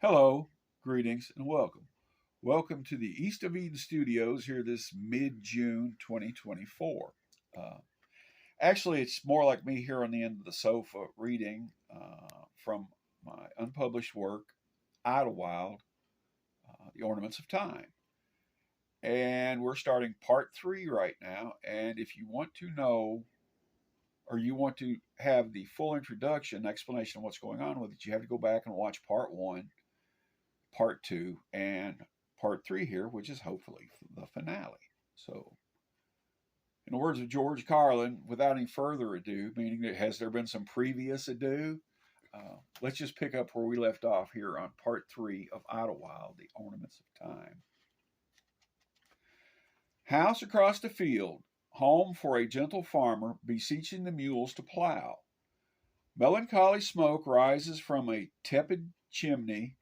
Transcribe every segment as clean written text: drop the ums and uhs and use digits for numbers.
Hello, greetings, and welcome. Welcome to the East of Eden Studios here this mid June 2024. Uh, Actually, it's more like me here on the end of the sofa reading from my unpublished work, Idlewild, The Ornaments of Time. And we're starting part three right now. And if you want to know or you want to have the full introduction, explanation of what's going on with it, you have to go back and watch part one, part two, and part three here, which is hopefully the finale. So, in the words of George Carlin, without any further ado, meaning that has there been some previous ado, let's just pick up where we left off here on part three of Idlewild, The Ornaments of Time. House across the field, home for a gentle farmer beseeching the mules to plow. Melancholy smoke rises from a tepid chimney.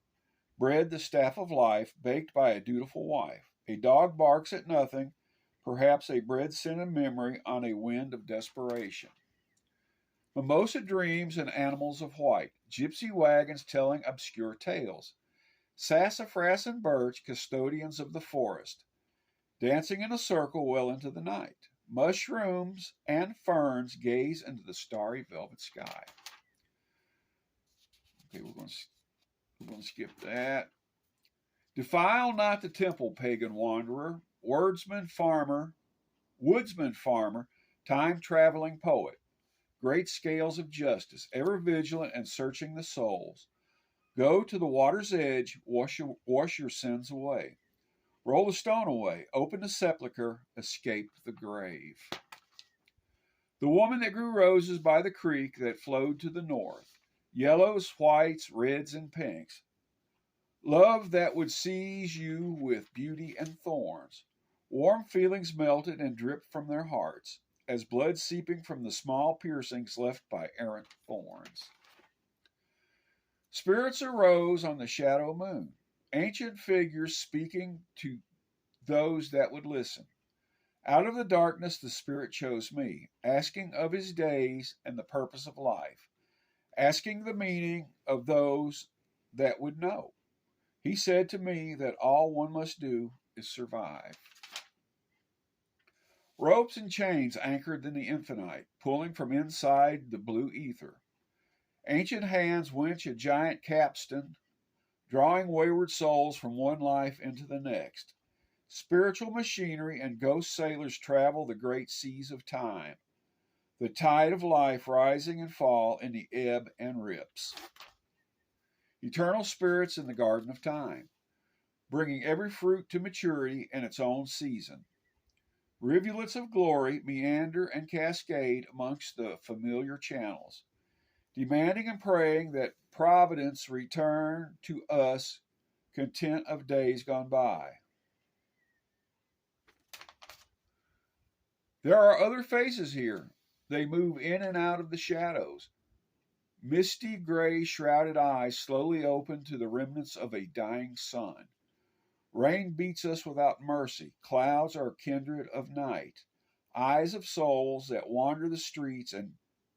Bread, the staff of life, baked by a dutiful wife. A dog barks at nothing, perhaps a bread sent in memory on a wind of desperation. Mimosa dreams and animals of white, gypsy wagons telling obscure tales. Sassafras and birch, custodians of the forest, dancing in a circle well into the night. Mushrooms and ferns gaze into the starry velvet sky. Okay, we're going to skip that. Defile not the temple, pagan wanderer, woodsman farmer, time-traveling poet, great scales of justice, ever vigilant and searching the souls. Go to the water's edge, wash your sins away. Roll the stone away, open the sepulchre, escape the grave. The woman that grew roses by the creek that flowed to the north, yellows, whites, reds, and pinks. Love that would seize you with beauty and thorns. Warm feelings melted and dripped from their hearts, as blood seeping from the small piercings left by errant thorns. Spirits arose on the shadow moon, ancient figures speaking to those that would listen. Out of the darkness the Spirit chose me, asking of his days and the purpose of life, asking the meaning of those that would know. He said to me that all one must do is survive. Ropes and chains anchored in the infinite, pulling from inside the blue ether. Ancient hands winch a giant capstan, drawing wayward souls from one life into the next. Spiritual machinery and ghost sailors travel the great seas of time, the tide of life rising and fall in the ebb and rips. Eternal spirits in the garden of time, bringing every fruit to maturity in its own season. Rivulets of glory meander and cascade amongst the familiar channels, demanding and praying that providence return to us content of days gone by. There are other faces here. They move in and out of the shadows. Misty gray shrouded eyes slowly open to the remnants of a dying sun. Rain beats us without mercy. Clouds are kindred of night. Eyes of souls that wander the streets and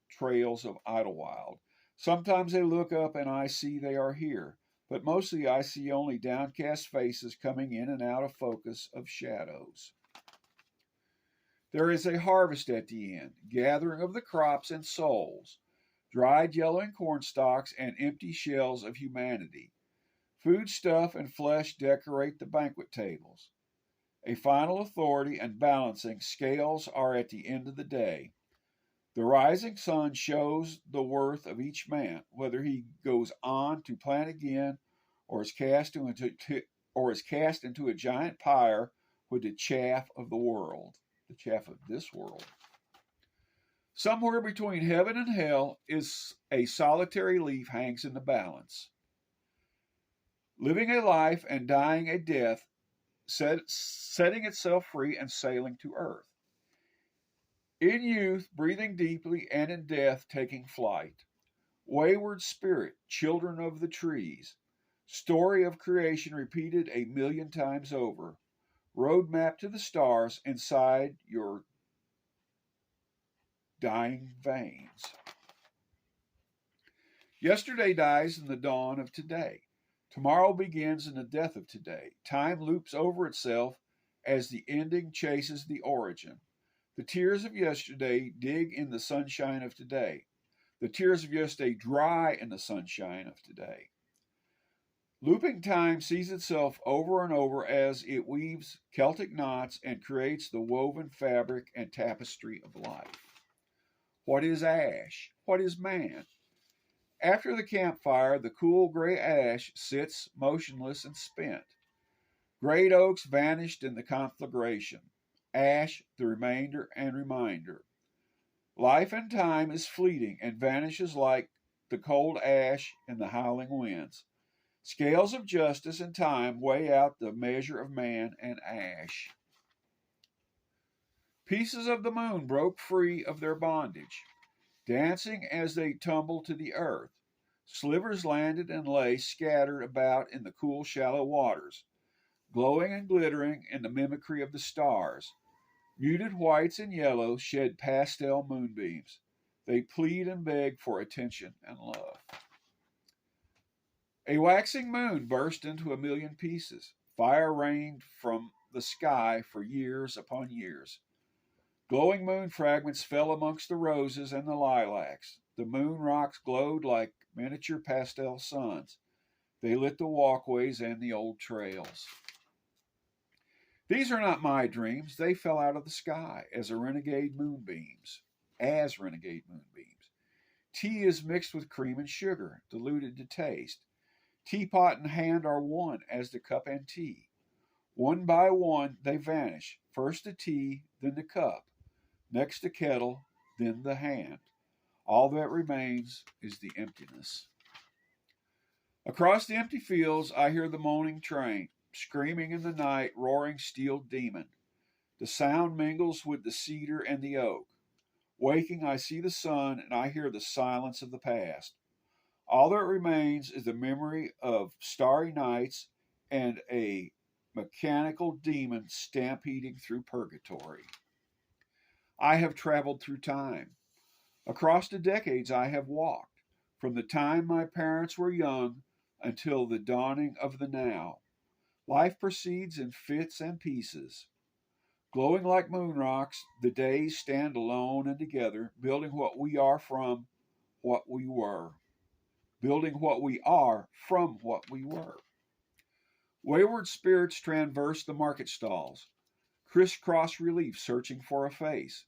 trails of Idlewild. Sometimes they look up and I see they are here, but mostly I see only downcast faces coming in and out of focus of shadows. There is a harvest at the end, gathering of the crops and souls, dried yellowing corn stalks and empty shells of humanity. Food stuff and flesh decorate the banquet tables. A final authority and balancing scales are at the end of the day. The rising sun shows the worth of each man, whether he goes on to plant again or is cast into a giant pyre with the chaff of the world, the chaff of this world. Somewhere between heaven and hell is a solitary leaf hangs in the balance. Living a life and dying a death, setting itself free and sailing to earth. In youth, breathing deeply, and in death, taking flight. Wayward spirit, children of the trees. Story of creation repeated a million times over. Roadmap to the stars inside your dying veins. Yesterday dies in the dawn of today. Tomorrow begins in the death of today. Time loops over itself as the ending chases the origin. The tears of yesterday dig in the sunshine of today. The tears of yesterday dry in the sunshine of today. Looping time sees itself over and over as it weaves Celtic knots and creates the woven fabric and tapestry of life. What is ash? What is man? After the campfire, the cool gray ash sits motionless and spent. Great oaks vanished in the conflagration. Ash, the remainder and reminder. Life and time is fleeting and vanishes like the cold ash in the howling winds. Scales of justice and time weigh out the measure of man and ash. Pieces of the moon broke free of their bondage, dancing as they tumbled to the earth. Slivers landed and lay scattered about in the cool, shallow waters, glowing and glittering in the mimicry of the stars. Muted whites and yellows shed pastel moonbeams. They plead and beg for attention and love. A waxing moon burst into a million pieces. Fire rained from the sky for years upon years. Glowing moon fragments fell amongst the roses and the lilacs. The moon rocks glowed like miniature pastel suns. They lit the walkways and the old trails. These are not my dreams. They fell out of the sky as renegade moonbeams. Tea is mixed with cream and sugar, diluted to taste. Teapot and hand are one as the cup and tea. One by one they vanish, first the tea, then the cup, next the kettle, then the hand. All that remains is the emptiness. Across the empty fields I hear the moaning train, screaming in the night, roaring steel demon. The sound mingles with the cedar and the oak. Waking, I see the sun and I hear the silence of the past. All that remains is the memory of starry nights and a mechanical demon stampeding through purgatory. I have traveled through time. Across the decades I have walked, from the time my parents were young until the dawning of the now. Life proceeds in fits and pieces. Glowing like moon rocks, the days stand alone and together, building what we are from what we were. Building what we are from what we were. Wayward spirits traverse the market stalls, crisscross relief searching for a face,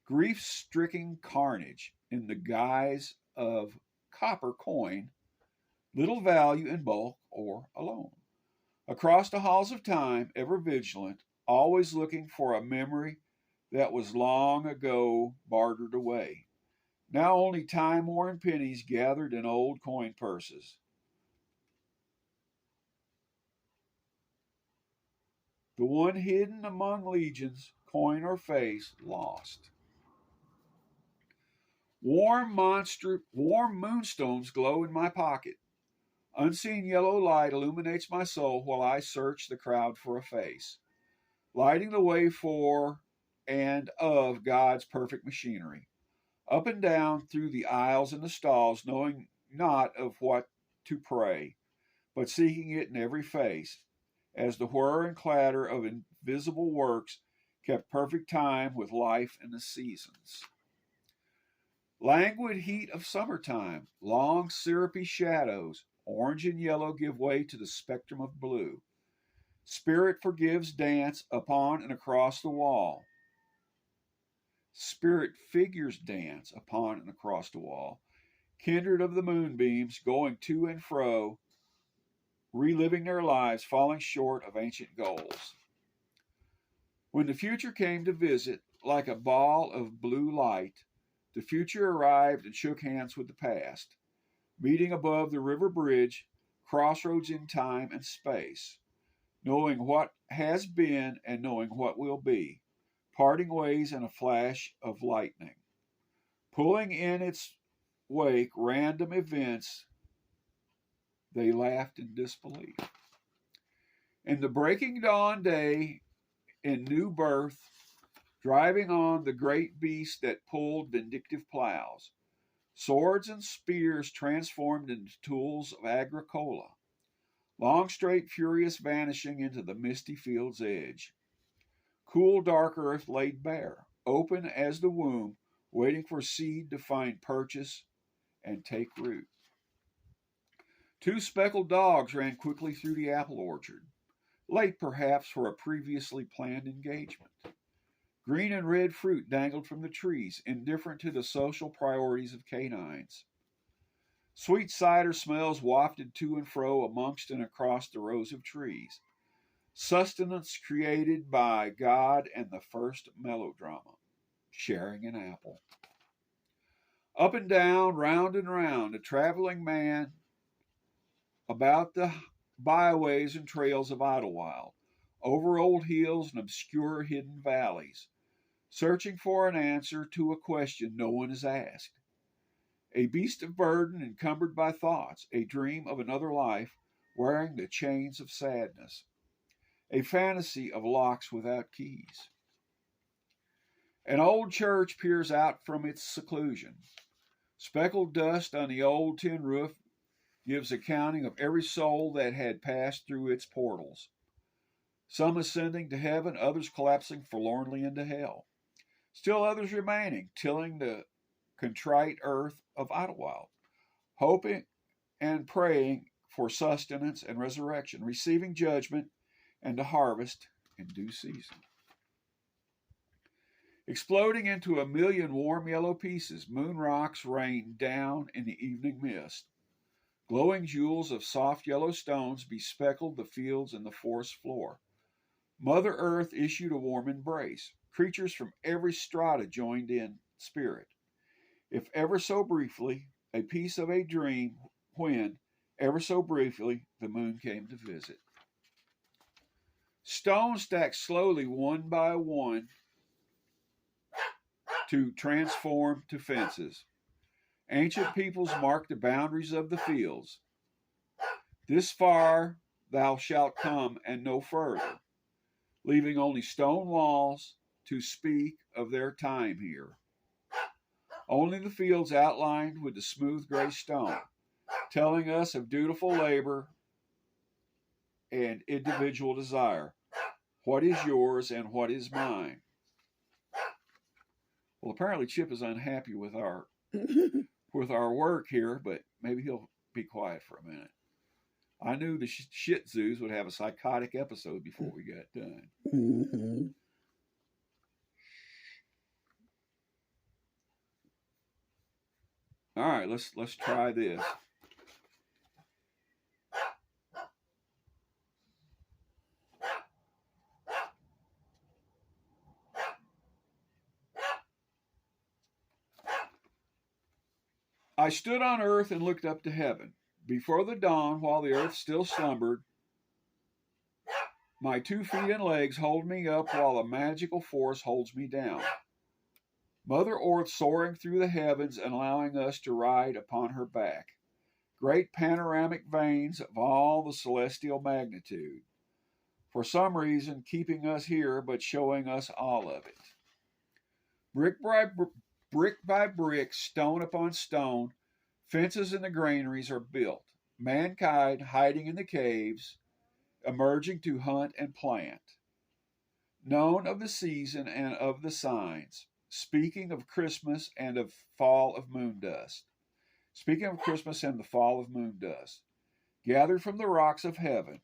grief stricken carnage in the guise of copper coin, little value in bulk or alone. Across the halls of time, ever vigilant, always looking for a memory that was long ago bartered away. Now only time-worn pennies gathered in old coin purses. The one hidden among legions, coin or face, lost. Warm moonstones glow in my pocket. Unseen yellow light illuminates my soul while I search the crowd for a face, lighting the way for and of God's perfect machinery. Up and down through the aisles and the stalls, knowing not of what to pray, but seeking it in every face, as the whir and clatter of invisible works kept perfect time with life and the seasons. Languid heat of summertime, long syrupy shadows, orange and yellow give way to the spectrum of blue. Spirit forgives dance upon and across the wall. Spirit figures dance upon and across the wall, kindred of the moonbeams, going to and fro, reliving their lives, falling short of ancient goals. When the future came to visit, like a ball of blue light, the future arrived and shook hands with the past, meeting above the river bridge, crossroads in time and space, knowing what has been and knowing what will be, parting ways in a flash of lightning, pulling in its wake random events. They laughed in disbelief. In the breaking dawn day, in new birth, driving on the great beast that pulled vindictive plows, swords and spears transformed into tools of agricola, long straight furious vanishing into the misty field's edge. Cool dark earth laid bare, open as the womb, waiting for seed to find purchase and take root. Two speckled dogs ran quickly through the apple orchard, late perhaps for a previously planned engagement. Green and red fruit dangled from the trees, indifferent to the social priorities of canines. Sweet cider smells wafted to and fro amongst and across the rows of trees. Sustenance created by God and the first melodrama, sharing an apple. Up and down, round and round, a traveling man about the byways and trails of Idlewild, over old hills and obscure hidden valleys, searching for an answer to a question no one has asked. A beast of burden encumbered by thoughts, a dream of another life wearing the chains of sadness, a fantasy of locks without keys. An old church peers out from its seclusion. Speckled dust on the old tin roof gives accounting of every soul that had passed through its portals. Some ascending to heaven, others collapsing forlornly into hell. Still others remaining, tilling the contrite earth of Idlewild, hoping and praying for sustenance and resurrection, receiving judgment and a harvest in due season. Exploding into a million warm yellow pieces, moon rocks rained down in the evening mist. Glowing jewels of soft yellow stones bespeckled the fields and the forest floor. Mother Earth issued a warm embrace. Creatures from every strata joined in spirit. If ever so briefly, a piece of a dream when, ever so briefly, the moon came to visit. Stones stacked slowly one by one to transform to fences. Ancient peoples marked the boundaries of the fields. This far thou shalt come and no further, leaving only stone walls to speak of their time here. Only the fields outlined with the smooth gray stone, telling us of dutiful labor and individual desire. What is yours and what is mine? Well, apparently Chip is unhappy with our work here, but maybe he'll be quiet for a minute. I knew the Shih Tzus would have a psychotic episode before we got done. Mm-hmm. All right, let's try this. I stood on earth and looked up to heaven. Before the dawn, while the earth still slumbered, my 2 feet and legs hold me up while a magical force holds me down. Mother Earth soaring through the heavens and allowing us to ride upon her back. Great panoramic veins of all the celestial magnitude. For some reason, keeping us here but showing us all of it. Brick by brick, stone upon stone, fences in the granaries are built. Mankind hiding in the caves, emerging to hunt and plant. Known of the season and of the signs, speaking of Christmas and of fall of moon dust. Speaking of Christmas and the fall of moon dust. Gathered from the rocks of heaven,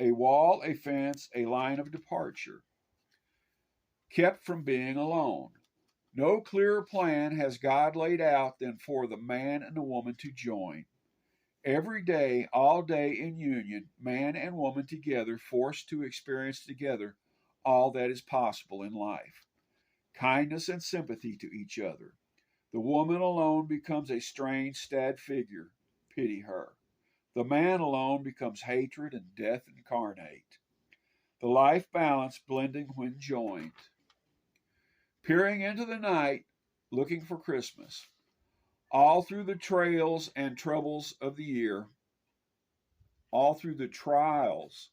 a wall, a fence, a line of departure. Kept from being alone. No clearer plan has God laid out than for the man and the woman to join. Every day, all day in union, man and woman together, forced to experience together all that is possible in life. Kindness and sympathy to each other. The woman alone becomes a strange, sad figure. Pity her. The man alone becomes hatred and death incarnate. The life balance blending when joined. Peering into the night, looking for Christmas. All through the trails and troubles of the year, all through the trials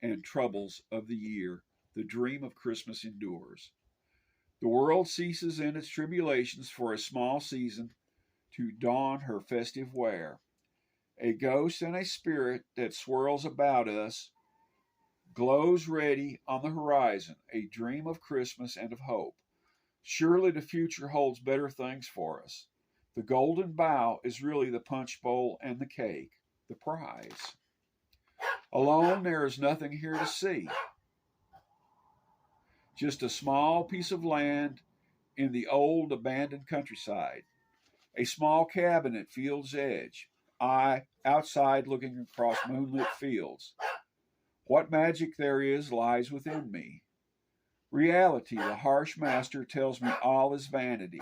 and troubles of the year, the dream of Christmas endures. The world ceases in its tribulations for a small season to don her festive wear. A ghost and a spirit that swirls about us, glows ready on the horizon, a dream of Christmas and of hope. Surely the future holds better things for us. The golden bough is really the punch bowl and the cake, the prize. Alone, there is nothing here to see, just a small piece of land in the old abandoned countryside, a small cabin at field's edge. I, outside looking across moonlit fields. What magic there is lies within me. Reality, the harsh master, tells me all is vanity.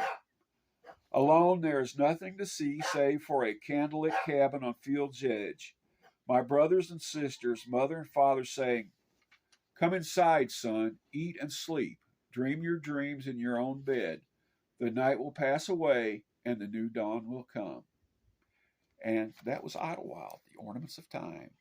Alone, there is nothing to see save for a candlelit cabin on field's edge. My brothers and sisters, mother and father saying, "Come inside, son, eat and sleep. Dream your dreams in your own bed. The night will pass away and the new dawn will come." And that was Idlewild, The Ornaments of Time.